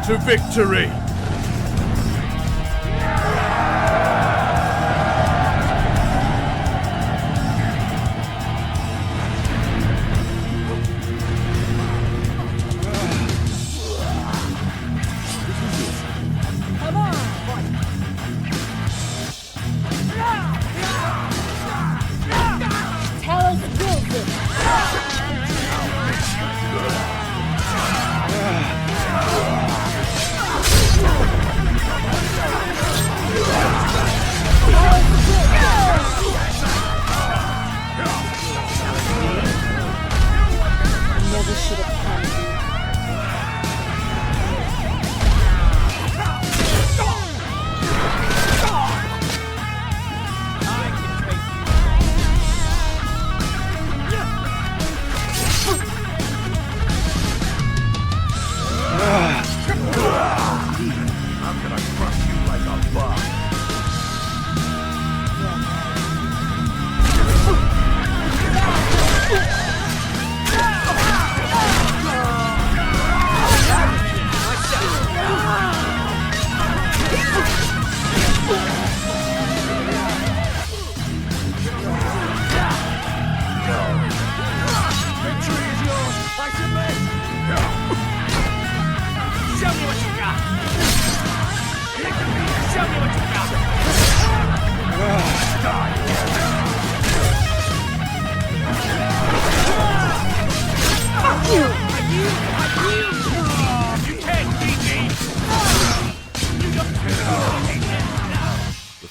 to victory!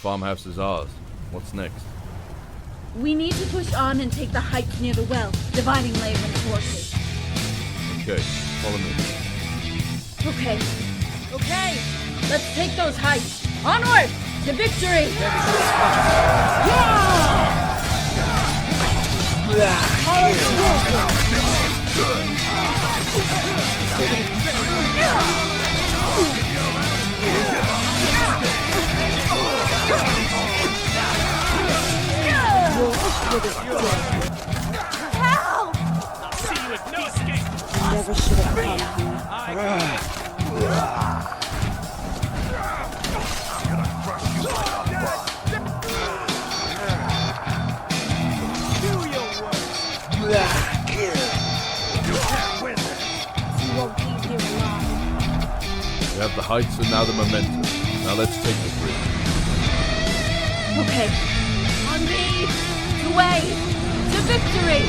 Farmhouse is ours. What's next? We need to push on and take the heights near the well, dividing Leia into forces. Okay, follow me. Okay. Let's take those heights. Onward to victory! Help! I'll see you at no escape! Never should have come here. I'm gonna crush you like a bug. Do your worst! You can't win this. You won't leave here alive. We have the heights and now the momentum. Now let's take the bridge. Okay. On me! The way to victory!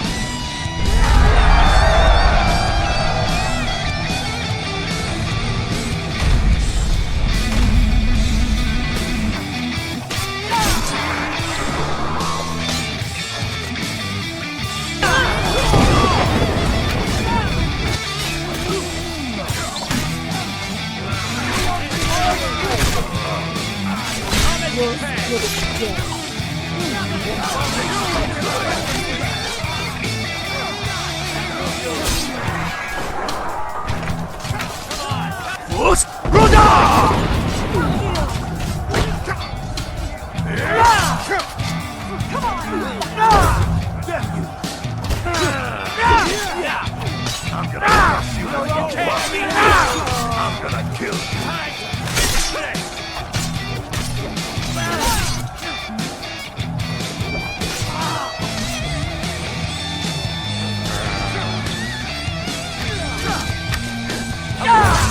I'm gonna crush you like a bug. I'm gonna kill you.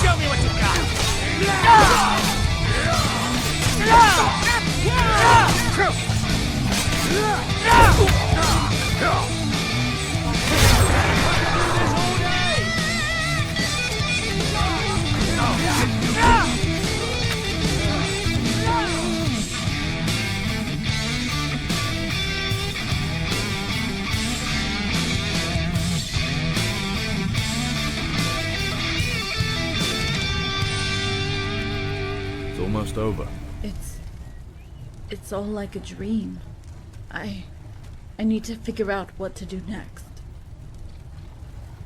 Show me what you got! It's almost over. It's all like a dream. I need to figure out what to do next.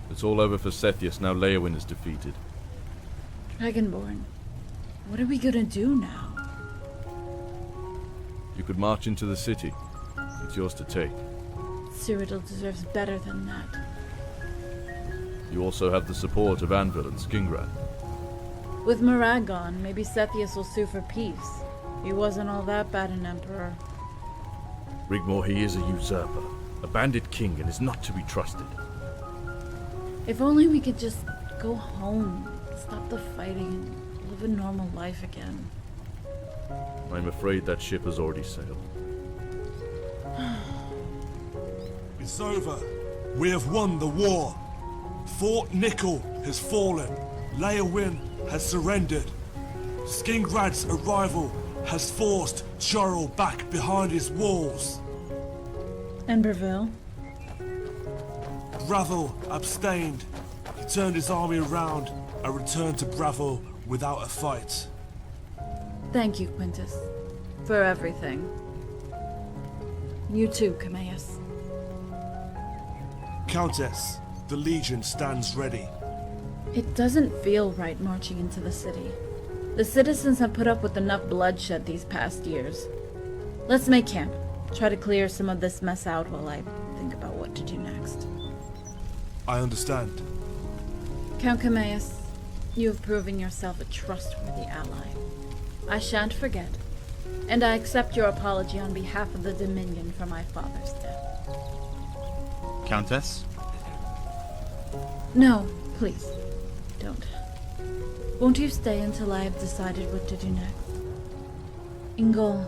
It's all over for Sethius now Leowyn is defeated. Dragonborn, what are we gonna do now? You could march into the city. It's yours to take. Cyrodiil deserves better than that. You also have the support of Anvil and Skingran. With Marag gone, maybe Sethius will sue for peace. He wasn't all that bad an emperor. Rigmor, he is a usurper, a bandit king, and is not to be trusted. If only we could just go home, stop the fighting, and live a normal life again. I'm afraid that ship has already sailed. It's over. We have won the war. Fort Nickel has fallen. Leowyn has surrendered. Skingrad's arrival has forced Jorel back behind his walls. And Breville? Bravel abstained. He turned his army around and returned to Bravel without a fight. Thank you, Quintus, for everything. You too, Cameus. Countess, the Legion stands ready. It doesn't feel right marching into the city. The citizens have put up with enough bloodshed these past years. Let's make camp. Try to clear some of this mess out while I think about what to do next. I understand. Count Cameus, you have proven yourself a trustworthy ally. I shan't forget, and I accept your apology on behalf of the Dominion for my father's death. Countess? No, please, don't. Won't you stay until I have decided what to do next? Ingol,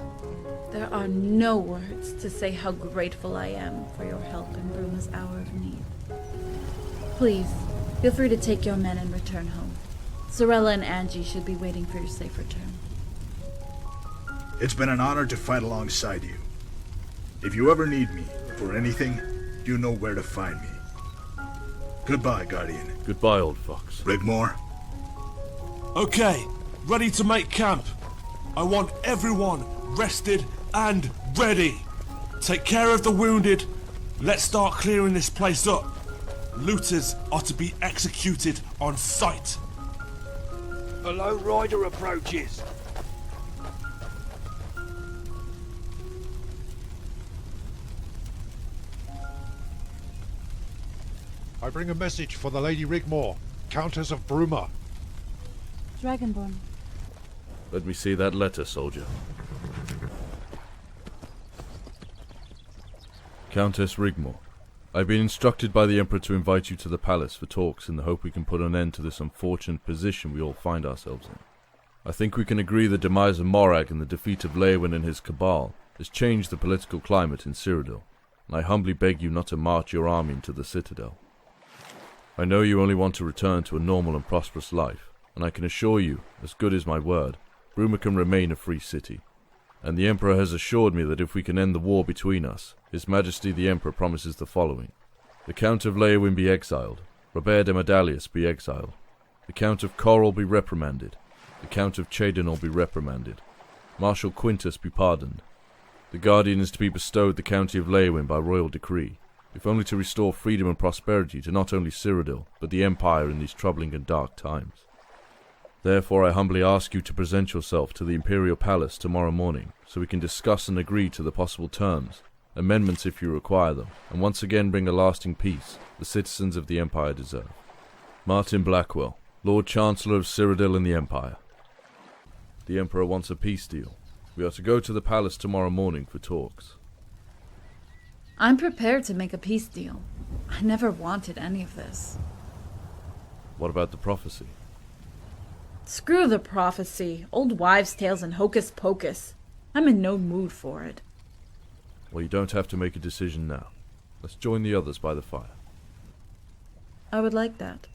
there are no words to say how grateful I am for your help in Bruma's hour of need. Please, feel free to take your men and return home. Sorella and Angie should be waiting for your safe return. It's been an honor to fight alongside you. If you ever need me for anything, you know where to find me. Goodbye, Guardian. Goodbye, old fox. Rigmor? Okay, ready to make camp. I want everyone rested and ready. Take care of the wounded. Let's start clearing this place up. Looters are to be executed on sight. A lone rider approaches. I bring a message for the Lady Rigmor, Countess of Bruma. Dragonborn. Let me see that letter, soldier. Countess Rigmor, I've been instructed by the Emperor to invite you to the palace for talks in the hope we can put an end to this unfortunate position we all find ourselves in. I think we can agree the demise of Morag and the defeat of Leowyn and his cabal has changed the political climate in Cyrodiil, and I humbly beg you not to march your army into the citadel. I know you only want to return to a normal and prosperous life, and I can assure you, as good as my word, Bruma can remain a free city. And the Emperor has assured me that if we can end the war between us, His Majesty the Emperor promises the following. The Count of Leowyn be exiled, Robert de Medalius be exiled, the Count of Coral be reprimanded, the Count of Chédenol be reprimanded, Marshal Quintus be pardoned. The Guardian is to be bestowed the County of Leowyn by royal decree, if only to restore freedom and prosperity to not only Cyrodiil, but the Empire in these troubling and dark times. Therefore I humbly ask you to present yourself to the Imperial Palace tomorrow morning, so we can discuss and agree to the possible terms, amendments if you require them, and once again bring a lasting peace the citizens of the Empire deserve. Martin Blackwell, Lord Chancellor of Cyrodiil and the Empire. The Emperor wants a peace deal. We are to go to the palace tomorrow morning for talks. I'm prepared to make a peace deal. I never wanted any of this. What about the prophecy? Screw the prophecy, old wives' tales and hocus pocus. I'm in no mood for it. Well, you don't have to make a decision now. Let's join the others by the fire. I would like that.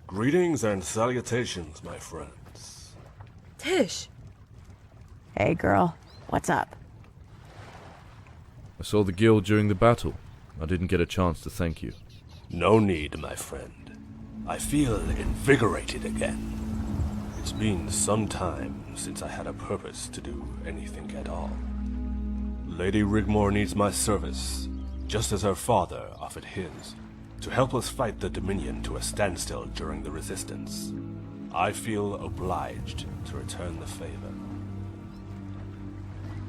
Greetings and salutations, my friends. Tish! Hey girl, what's up? I saw the guild during the battle. I didn't get a chance to thank you. No need, my friend. I feel invigorated again. It's been some time since I had a purpose to do anything at all. Lady Rigmor needs my service, just as her father offered his, to help us fight the Dominion to a standstill during the Resistance. I feel obliged to return the favor.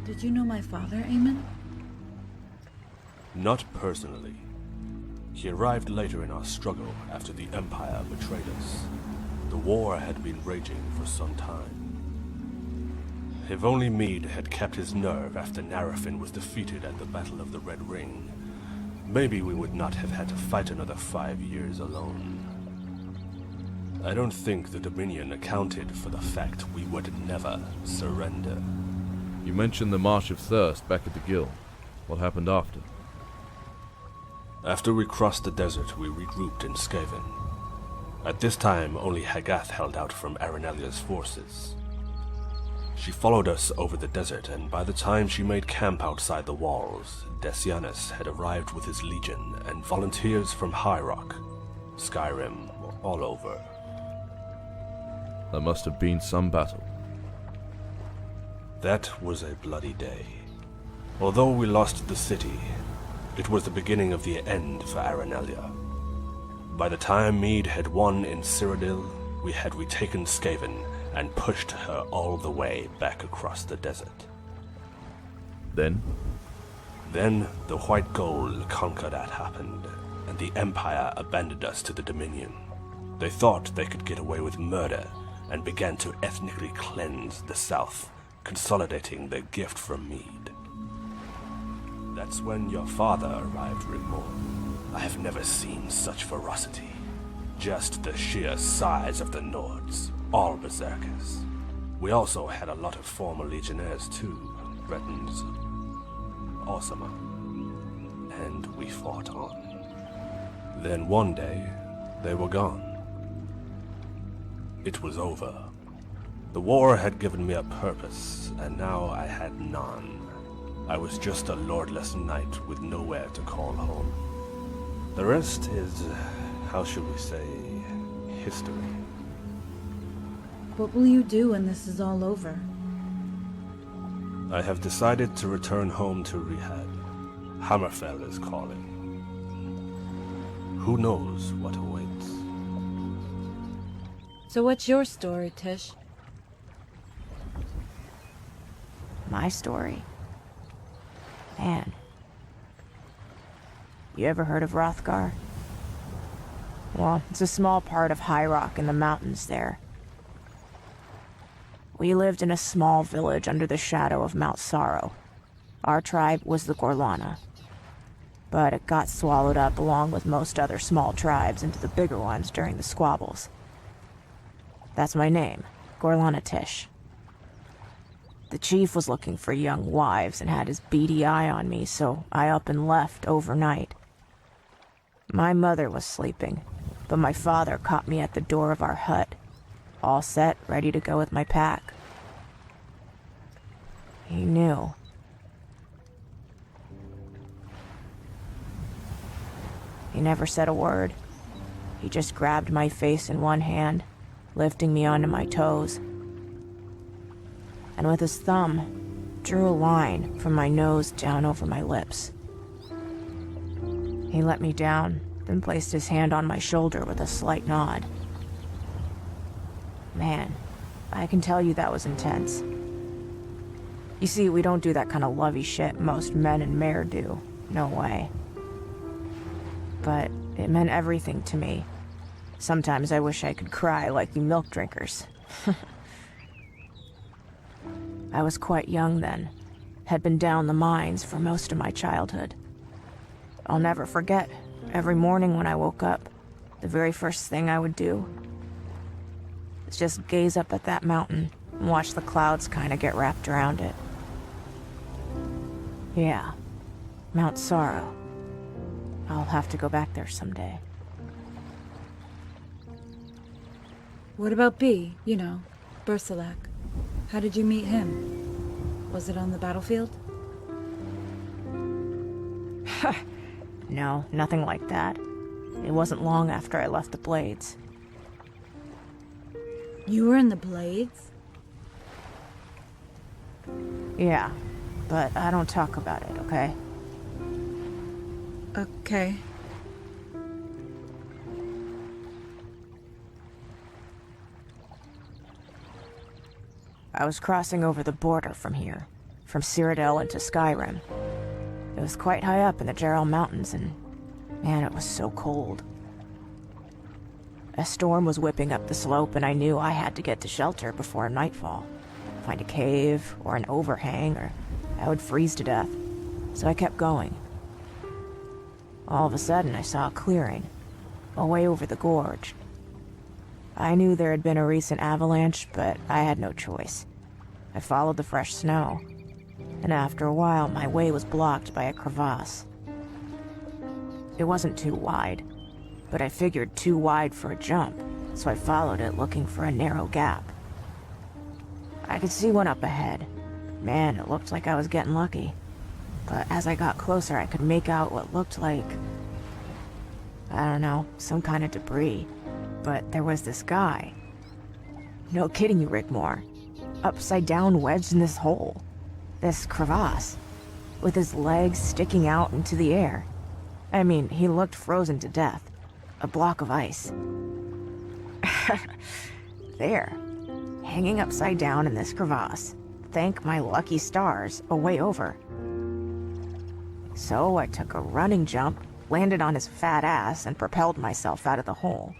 Did you know my father, Aemon? Not personally. He arrived later in our struggle after the Empire betrayed us. The war had been raging for some time. If only Mede had kept his nerve after Narafin was defeated at the Battle of the Red Ring, maybe we would not have had to fight another 5 years alone. I don't think the Dominion accounted for the fact we would never surrender. You mentioned the March of Thirst back at the Guild. What happened after? After we crossed the desert, we regrouped in Skaven. At this time, only Hagath held out from Arenalia's forces. She followed us over the desert, and by the time she made camp outside the walls, Decianus had arrived with his legion and volunteers from High Rock, Skyrim, all over. There must have been some battle. That was a bloody day. Although we lost the city, it was the beginning of the end for Arenalia. By the time Mede had won in Cyrodiil, we had retaken Skaven and pushed her all the way back across the desert. Then The White Gold Concordat happened, and the Empire abandoned us to the Dominion. They thought they could get away with murder, and began to ethnically cleanse the South, consolidating their gift from Mede. That's when your father arrived, Rigmor. I have never seen such ferocity. Just the sheer size of the Nords, all berserkers. We also had a lot of former legionnaires too, Bretons, Awesomer, and we fought on. Then one day, they were gone. It was over. The war had given me a purpose, and now I had none. I was just a lordless knight with nowhere to call home. The rest is, how should we say, history. What will you do when this is all over? I have decided to return home to Rihad. Hammerfell is calling. Who knows what awaits? So what's your story, Tish? My story? Man. You ever heard of Hrothgar? Well, it's a small part of High Rock in the mountains there. We lived in a small village under the shadow of Mount Sorrow. Our tribe was the Gorlana. But it got swallowed up along with most other small tribes into the bigger ones during the squabbles. That's my name, Gorlana Tish. The chief was looking for young wives and had his beady eye on me, so I up and left overnight. My mother was sleeping, but my father caught me at the door of our hut, all set, ready to go with my pack. He knew. He never said a word. He just grabbed my face in one hand, lifting me onto my toes, and with his thumb, drew a line from my nose down over my lips. He let me down, then placed his hand on my shoulder with a slight nod. Man, I can tell you that was intense. You see, we don't do that kind of lovey shit most men and mare do. No way. But it meant everything to me. Sometimes I wish I could cry like you milk drinkers. I was quite young then. Had been down the mines for most of my childhood. I'll never forget, every morning when I woke up, the very first thing I would do was just gaze up at that mountain and watch the clouds kind of get wrapped around it. Yeah, Mount Sorrow. I'll have to go back there someday. What about B? You know, Bersalak. How did you meet him? Was it on the battlefield? No, nothing like that. It wasn't long after I left the Blades. You were in the Blades? Yeah, but I don't talk about it, okay? Okay. I was crossing over the border from here, from Cyrodiil into Skyrim. It was quite high up in the Jarl Mountains, and man, it was so cold. A storm was whipping up the slope, and I knew I had to get to shelter before nightfall. Find a cave, or an overhang, or I would freeze to death. So I kept going. All of a sudden, I saw a clearing, away over the gorge. I knew there had been a recent avalanche, but I had no choice. I followed the fresh snow, and after a while, my way was blocked by a crevasse. It wasn't too wide, but I figured too wide for a jump, so I followed it looking for a narrow gap. I could see one up ahead. Man, it looked like I was getting lucky. But as I got closer, I could make out what looked like, I don't know, some kind of debris. But there was this guy. No kidding you, Rigmor. Upside down wedged in this hole. This crevasse. With his legs sticking out into the air. I mean, he looked frozen to death. A block of ice. There. Hanging upside down in this crevasse. Thank my lucky stars, a way over. So I took a running jump, landed on his fat ass, and propelled myself out of the hole.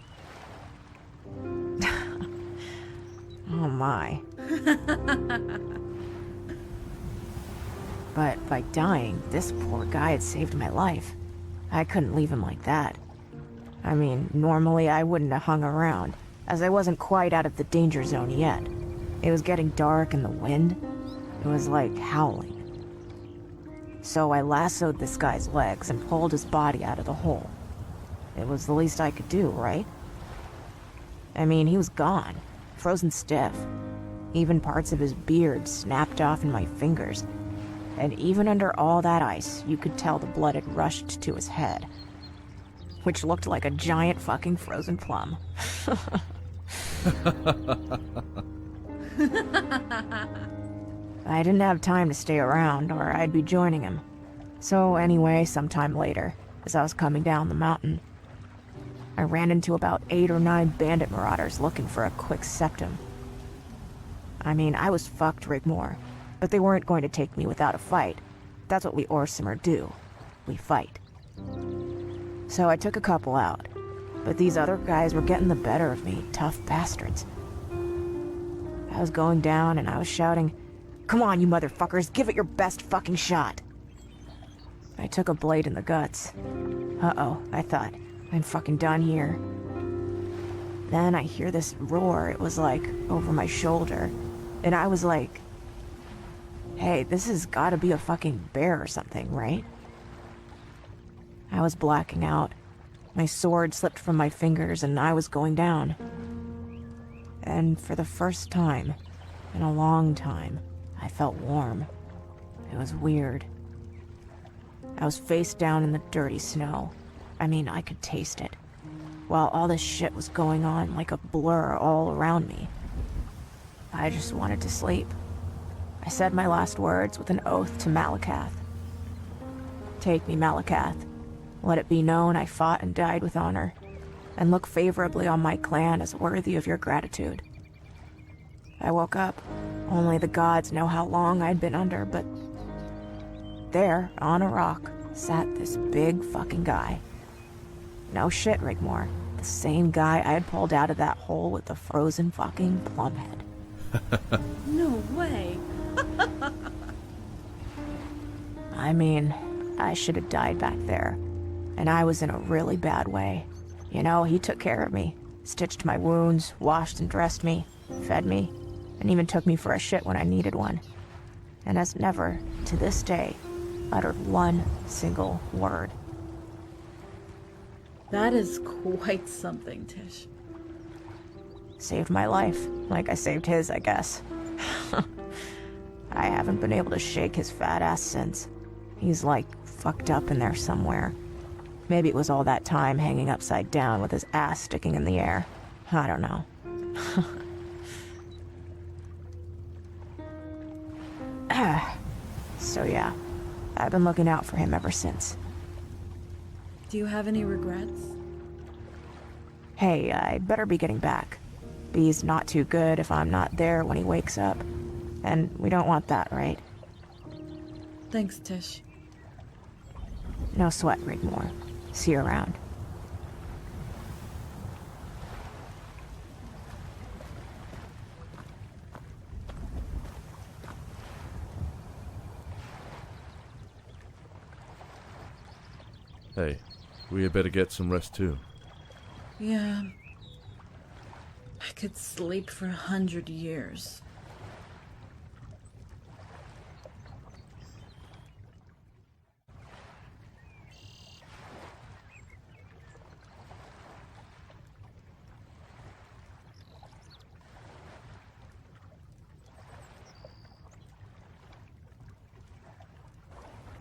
Oh my. But by dying, this poor guy had saved my life. I couldn't leave him like that. I mean, normally I wouldn't have hung around, as I wasn't quite out of the danger zone yet. It was getting dark and the wind, it was like howling. So I lassoed this guy's legs and pulled his body out of the hole. It was the least I could do, right? I mean, he was gone, frozen stiff. Even parts of his beard snapped off in my fingers. And even under all that ice, you could tell the blood had rushed to his head. Which looked like a giant fucking frozen plum. I didn't have time to stay around, or I'd be joining him. So anyway, sometime later, as I was coming down the mountain, I ran into about 8 or 9 bandit marauders looking for a quick septum. I mean, I was fucked, Rigmor, but they weren't going to take me without a fight. That's what we Orsimer do. We fight. So I took a couple out, but these other guys were getting the better of me, tough bastards. I was going down and I was shouting, "Come on, you motherfuckers, give it your best fucking shot." I took a blade in the guts. Uh-oh, I thought, I'm fucking done here. Then I hear this roar, it was like over my shoulder, and I was like, hey, this has gotta be a fucking bear or something, right? I was blacking out. My sword slipped from my fingers and I was going down. And for the first time, in a long time, I felt warm. It was weird. I was face down in the dirty snow. I mean, I could taste it. While all this shit was going on like a blur all around me. I just wanted to sleep. I said my last words with an oath to Malakath. Take me, Malakath. Let it be known I fought and died with honor, and look favorably on my clan as worthy of your gratitude. I woke up. Only the gods know how long I'd been under, but there, on a rock, sat this big fucking guy. No shit, Rigmor. The same guy I had pulled out of that hole with the frozen fucking plum head. No way. I mean, I should have died back there. And I was in a really bad way. You know, he took care of me. Stitched my wounds, washed and dressed me, fed me, and even took me for a shit when I needed one. And has never, to this day, uttered one single word. That is quite something, Tish. Saved my life, like I saved his, I guess. I haven't been able to shake his fat ass since. He's like fucked up in there somewhere. Maybe it was all that time hanging upside down with his ass sticking in the air. I don't know. So yeah, I've been looking out for him ever since. Do you have any regrets? Hey, I'd better be getting back. B's not too good if I'm not there when he wakes up. And we don't want that, right? Thanks, Tish. No sweat, Rigmor. See you around. Hey, we had better get some rest too. Yeah. I could sleep for 100 years.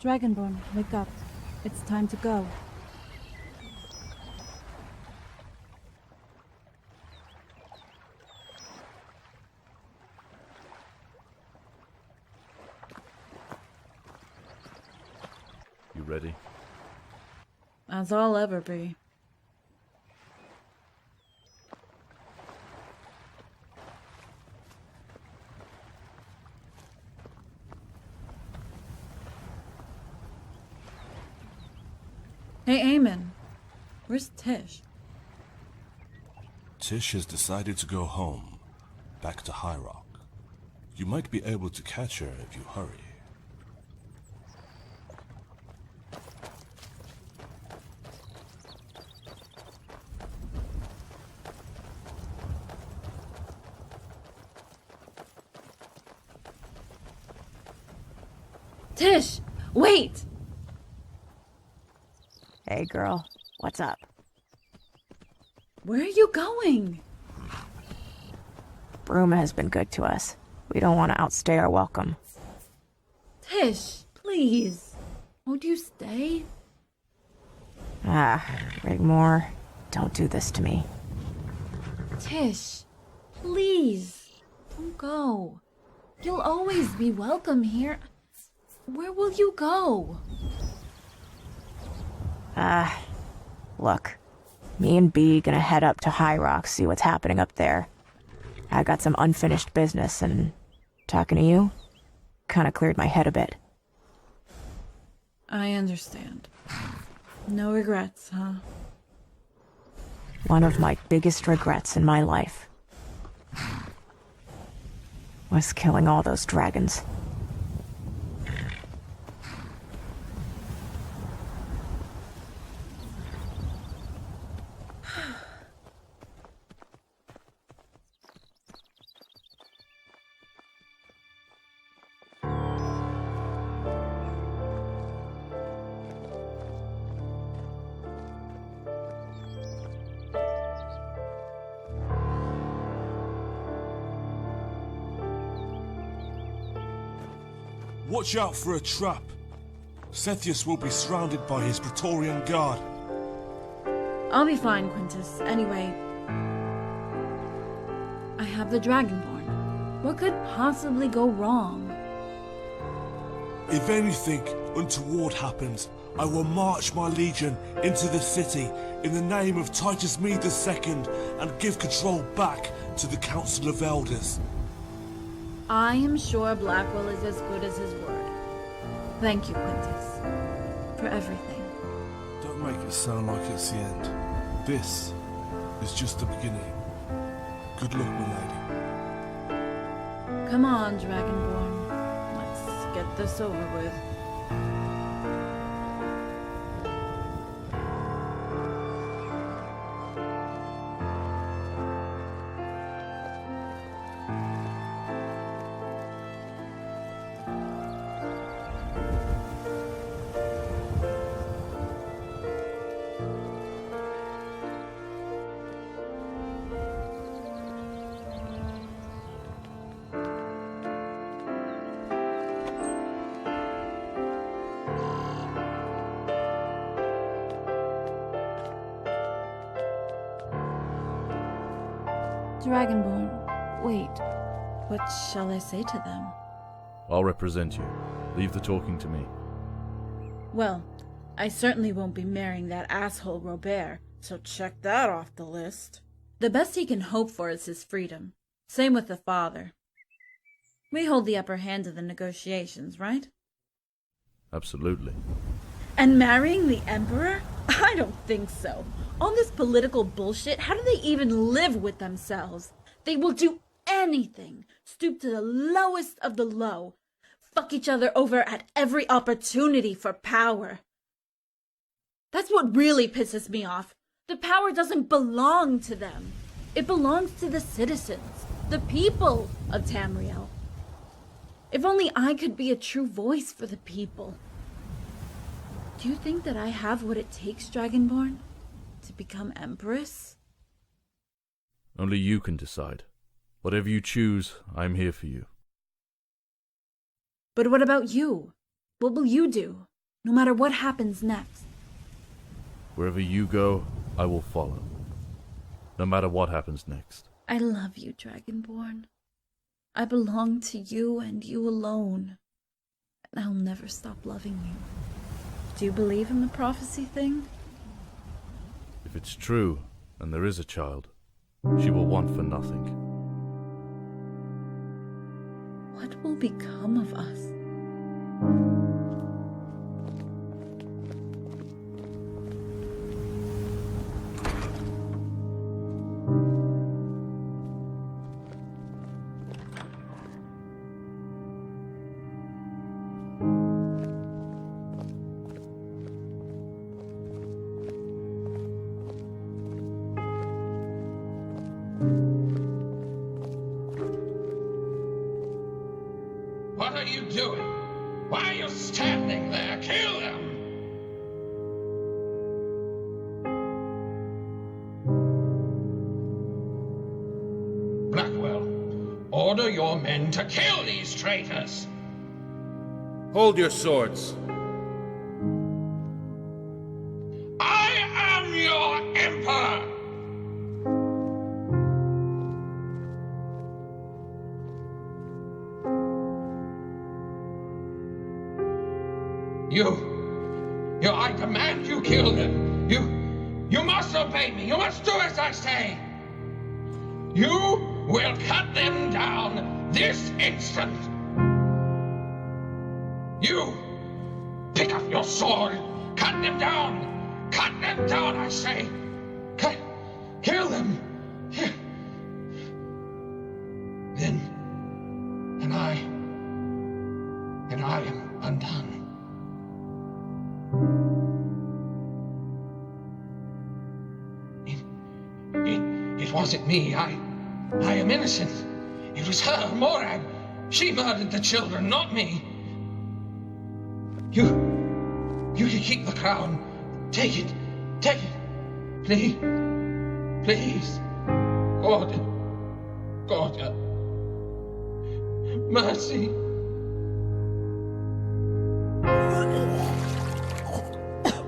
Dragonborn, wake up. It's time to go. You ready? As I'll ever be. Hey, Eamon. Where's Tish? Tish has decided to go home, back to High Rock. You might be able to catch her if you hurry. Tish! Wait! Hey, girl. What's up? Where are you going? Bruma has been good to us. We don't want to outstay our welcome. Tish, please. Won't you stay? Rigmor, don't do this to me. Tish, please. Don't go. You'll always be welcome here. Where will you go? Look. Me and B gonna head up to High Rock, see what's happening up there. I got some unfinished business, and talking to you kinda cleared my head a bit. I understand. No regrets, huh? One of my biggest regrets in my life was killing all those dragons. Watch out for a trap. Sethius will be surrounded by his Praetorian guard. I'll be fine, Quintus. Anyway, I have the Dragonborn. What could possibly go wrong? If anything untoward happens, I will march my legion into the city in the name of Titus Mede II and give control back to the Council of Elders. I am sure Blackwell is as good as his word. Thank you, Quintus, for everything. Don't make it sound like it's the end. This is just the beginning. Good luck, my lady. Come on, Dragonborn. Let's get this over with. Dragonborn, wait. What shall I say to them? I'll represent you. Leave the talking to me. Well, I certainly won't be marrying that asshole Robert, so check that off the list. The best he can hope for is his freedom. Same with the father. We hold the upper hand in the negotiations, right? Absolutely. And marrying the Emperor? I don't think so. All this political bullshit, how do they even live with themselves? They will do anything, stoop to the lowest of the low, fuck each other over at every opportunity for power. That's what really pisses me off. The power doesn't belong to them. It belongs to the citizens, the people of Tamriel. If only I could be a true voice for the people. Do you think that I have what it takes, Dragonborn, to become Empress? Only you can decide. Whatever you choose, I'm here for you. But what about you? What will you do, no matter what happens next? Wherever you go, I will follow. No matter what happens next. I love you, Dragonborn. I belong to you and you alone. And I'll never stop loving you. Do you believe in the prophecy thing? If it's true, and there is a child, she will want for nothing. What will become of us? What are you doing? Why are you standing there? Kill them! Blackwell, order your men to kill these traitors! Hold your swords. I am your emperor! I demand you kill them. You must obey me. You must do as I say. You will cut them down this instant. You pick up your sword. Cut them down. Cut them down, I say. Kill them. Then I am undone. It wasn't me. I am innocent. It was her, Morag. She murdered the children, not me. You can keep the crown. Take it. Take it. Please. God. Mercy.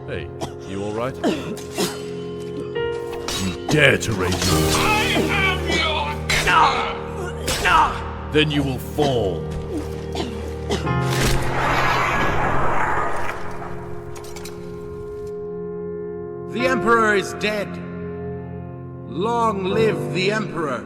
Hey, you alright? You dare to raise your... I am your... No! Then you will fall. The Emperor is dead. Long live the Emperor.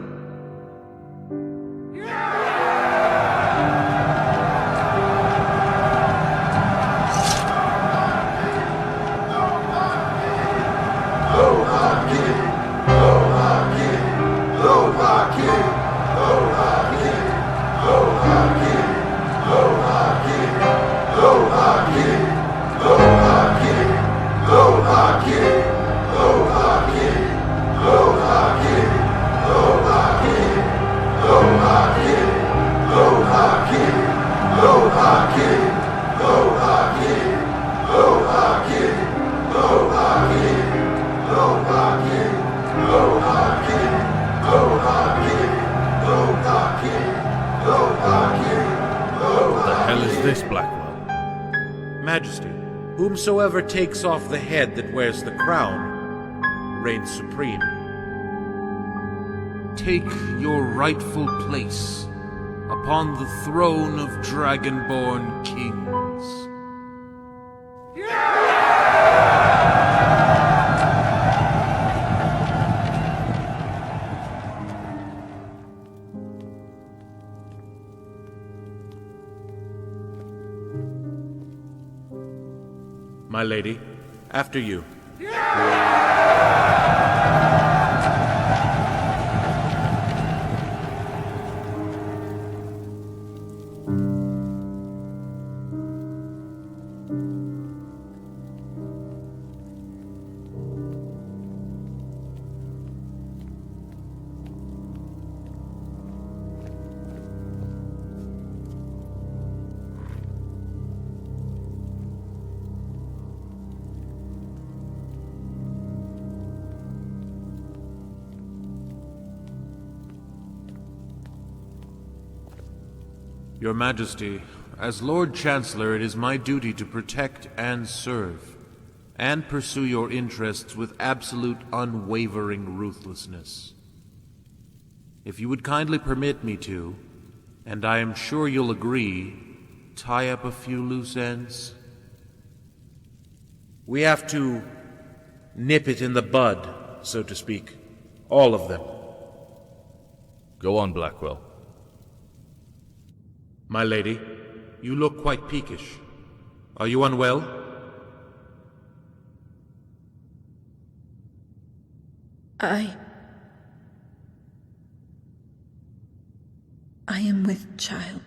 Majesty, whomsoever takes off the head that wears the crown reigns supreme. Take your rightful place upon the throne of Dragonborn kings. My lady, after you. Your Majesty, as Lord Chancellor, it is my duty to protect and serve, and pursue your interests with absolute unwavering ruthlessness. If you would kindly permit me to, and I am sure you'll agree, tie up a few loose ends. We have to nip it in the bud, so to speak. All of them. Go on, Blackwell. My lady, you look quite peakish. Are you unwell? I am with child.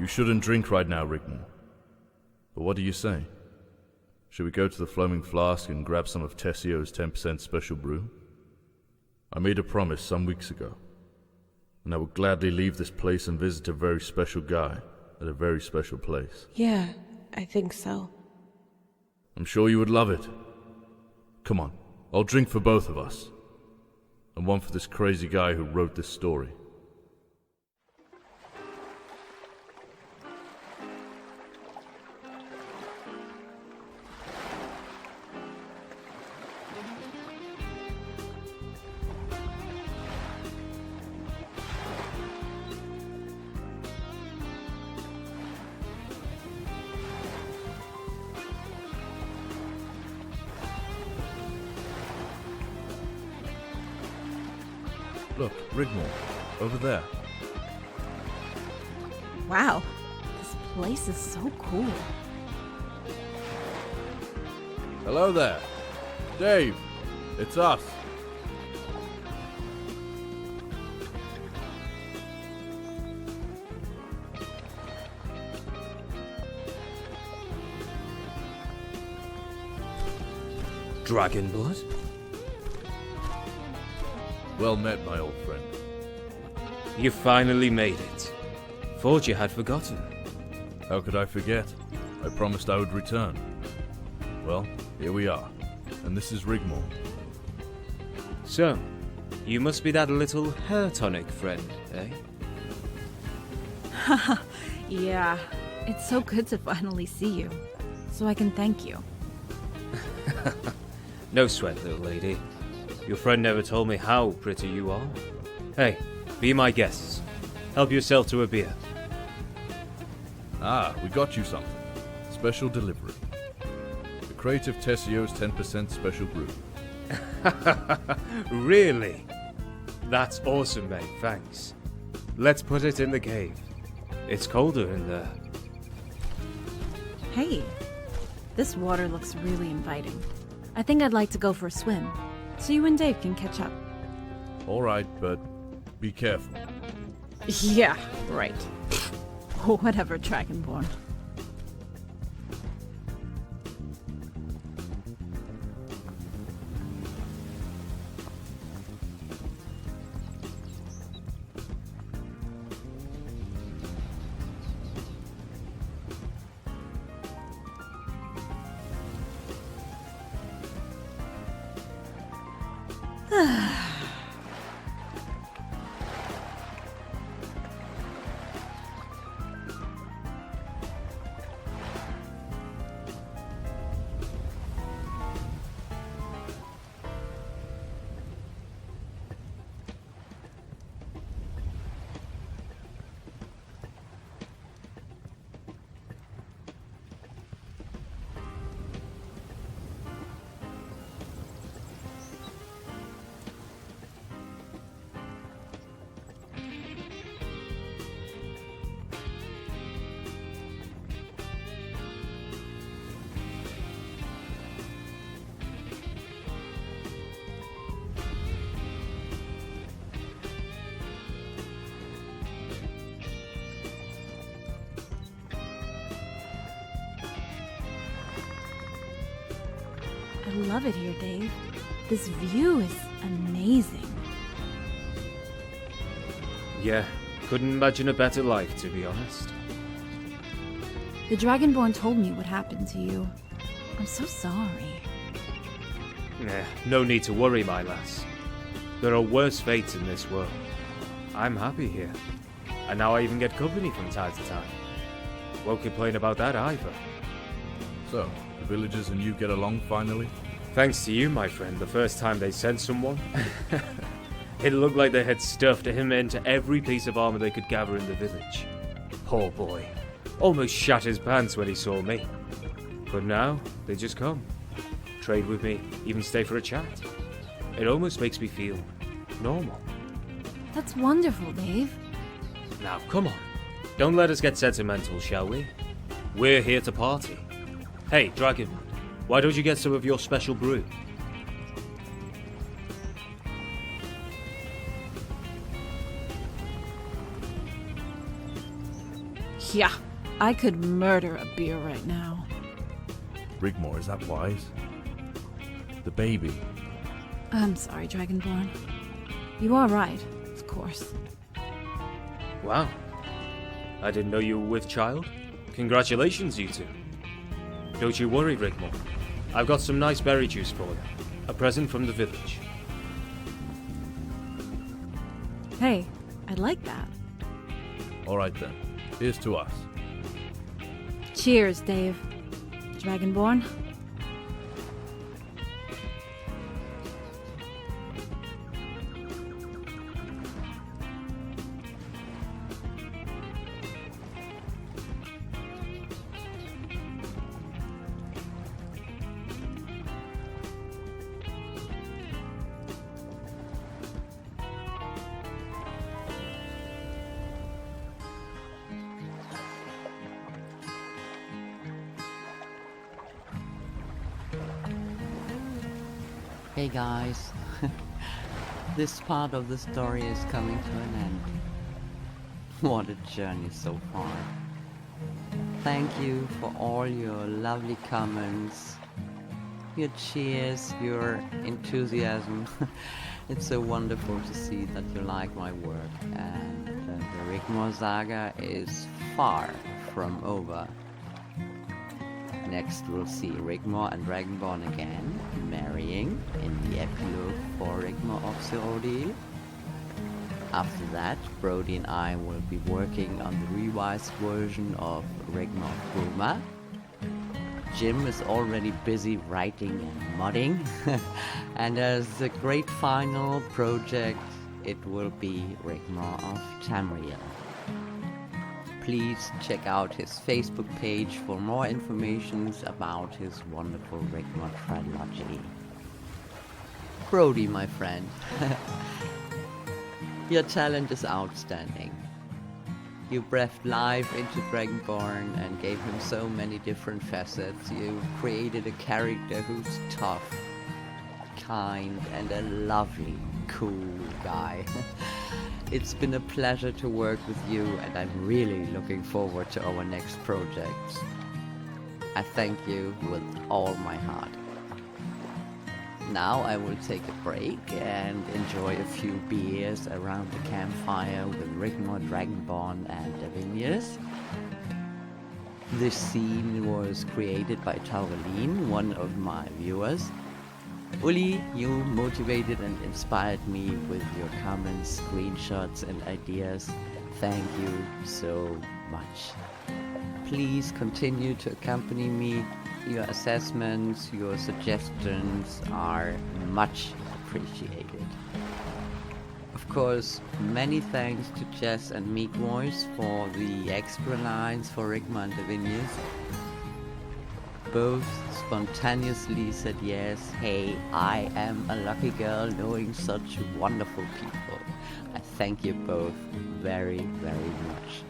shouldn't drink right now, Rigmor. But what do you say? Should we go to the Foaming Flask and grab some of Tessio's 10% special brew? I made a promise some weeks ago, and I would gladly leave this place and visit a very special guy at a very special place. Yeah, I think so. I'm sure you would love it. Come on, I'll drink for both of us. And one for this crazy guy who wrote this story. Look, Rigmor, over there. Wow, this place is so cool. Hello there. Dave, it's us. Dragonblood? Well met, my old friend. You finally made it. Thought you had forgotten. How could I forget? I promised I would return. Well, here we are. And this is Rigmor. So, you must be that little hair tonic friend, eh? Haha, yeah. It's so good to finally see you. So I can thank you. No sweat, little lady. Your friend never told me how pretty you are. Hey, be my guests. Help yourself to a beer. Ah, we got you something. Special delivery. The crate of Tessio's 10% special brew. Really? That's awesome, mate. Thanks. Let's put it in the cave. It's colder in there. Hey, this water looks really inviting. I think I'd like to go for a swim, so you and Dave can catch up. All right, but be careful. Yeah, right. Whatever, Dragonborn. I love it here, Dave. This view is amazing. Yeah, couldn't imagine a better life, to be honest. The Dragonborn told me what happened to you. I'm so sorry. Nah, no need to worry, my lass. There are worse fates in this world. I'm happy here. And now I even get company from time to time. Won't complain about that either. So, the villagers and you get along finally? Thanks to you, my friend, the first time they sent someone. It looked like they had stuffed him into every piece of armor they could gather in the village. Poor boy. Almost shat his pants when he saw me. But now, they just come. Trade with me, even stay for a chat. It almost makes me feel normal. That's wonderful, Dave. Now, come on. Don't let us get sentimental, shall we? We're here to party. Hey, Dragon, why don't you get some of your special brew? Yeah, I could murder a beer right now. Rigmor, is that wise? The baby. I'm sorry, Dragonborn. You are right, of course. Wow. I didn't know you were with child. Congratulations, you two. Don't you worry, Rigmor. I've got some nice berry juice for you. A present from the village. Hey, I'd like that. Alright then, here's to us. Cheers, Dave. Dragonborn. Hey guys, this part of the story is coming to an end. What a journey so far. Thank you for all your lovely comments, your cheers, your enthusiasm. It's so wonderful to see that you like my work, and the Rigmor saga is far from over. Next we'll see Rigmor and Dragonborn again, marrying in the epilogue for Rigmor of Cyrodiil. After that, Brodie and I will be working on the revised version of Rigmor of Bruma. Jim is already busy writing and modding, and as a great final project, it will be Rigmor of Tamriel. Please check out his Facebook page for more information about his wonderful Rigmor trilogy. Brodie, my friend, your talent is outstanding. You breathed life into Dragonborn and gave him so many different facets. You created a character who's tough, kind, and a lovely, cool guy. It's been a pleasure to work with you, and I'm really looking forward to our next project. I thank you with all my heart. Now I will take a break and enjoy a few beers around the campfire with Rigmor, Dragonborn, and Davinius. This scene was created by Taureline, one of my viewers. Uli, you motivated and inspired me with your comments, screenshots, and ideas. Thank you so much. Please continue to accompany me. Your assessments, your suggestions are much appreciated. Of course, many thanks to Jess and Meek Voice for the extra lines for Rigmor and Davinius. Both spontaneously said yes. Hey, I am a lucky girl knowing such wonderful people. I thank you both very, very much.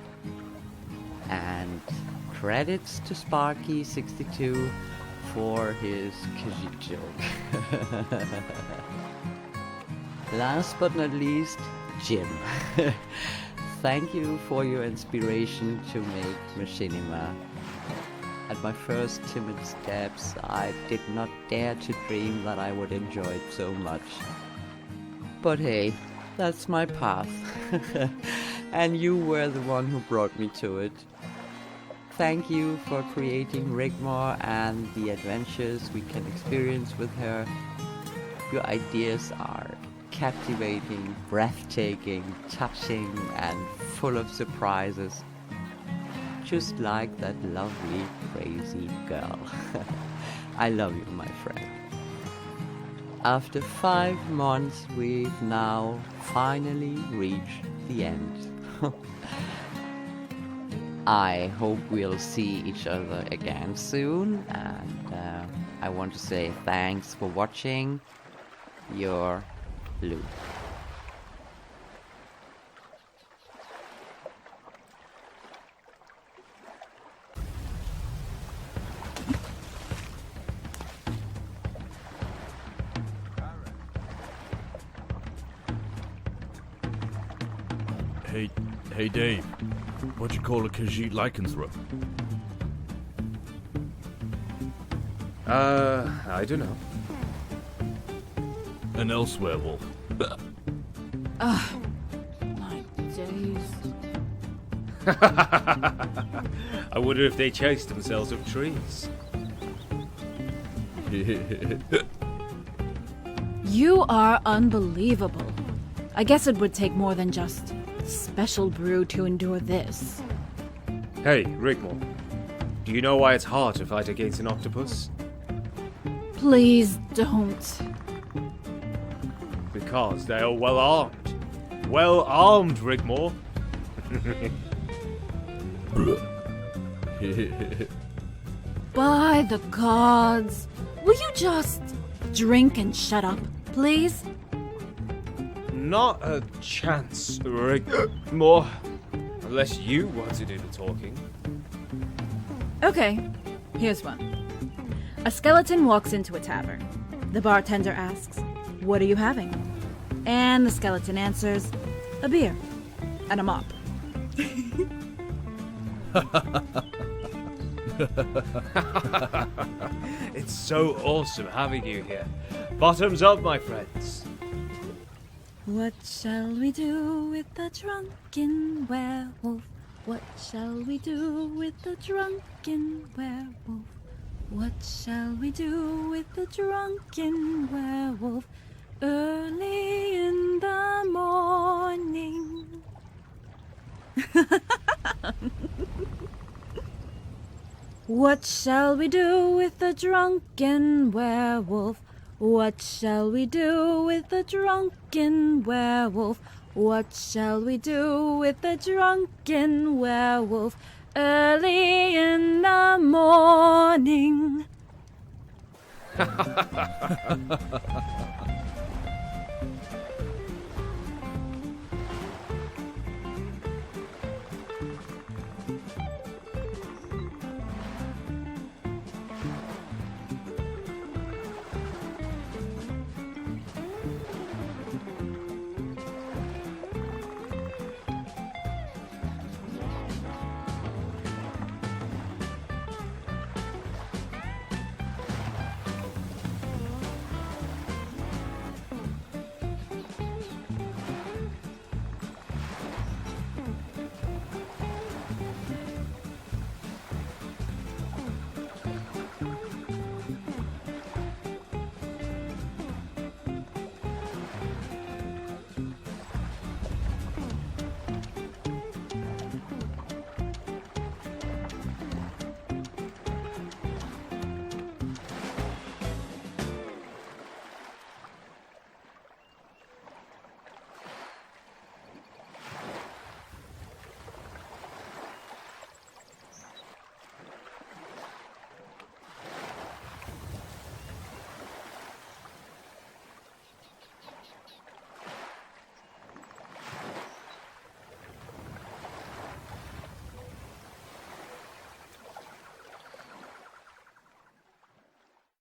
And credits to Sparky62 for his Khajiit joke. Last but not least, Jim. Thank you for your inspiration to make Machinima. At my first timid steps, I did not dare to dream that I would enjoy it so much. But hey, that's my path. And you were the one who brought me to it. Thank you for creating Rigmor and the adventures we can experience with her. Your ideas are captivating, breathtaking, touching, and full of surprises. Just like that lovely, crazy girl. I love you, my friend. After 5 months, we've now finally reached the end. I hope we'll see each other again soon, and I want to say thanks for watching. Your Luke. Hey Dave, What do you call a Khajiit lycanthrope? I don't know. An elsewhere wolf. My days. I wonder if they chase themselves up trees. You are unbelievable. I guess it would take more than just special brew to endure this. Hey, Rigmor. Do you know why it's hard to fight against an octopus? Please don't. Because they are well armed. Well armed, Rigmor. By the gods, will you just drink and shut up, please? Not a chance, Rigmor. Unless you want to do the talking. Okay, here's one. A skeleton walks into a tavern. The bartender asks, "What are you having?" And the skeleton answers, "A beer and a mop." It's so awesome having you here. Bottoms up, my friends. What shall we do with the drunken werewolf? What shall we do with the drunken werewolf? What shall we do with the drunken werewolf early in the morning? What shall we do with the drunken werewolf? What shall we do with the drunken werewolf? What shall we do with the drunken werewolf early in the morning?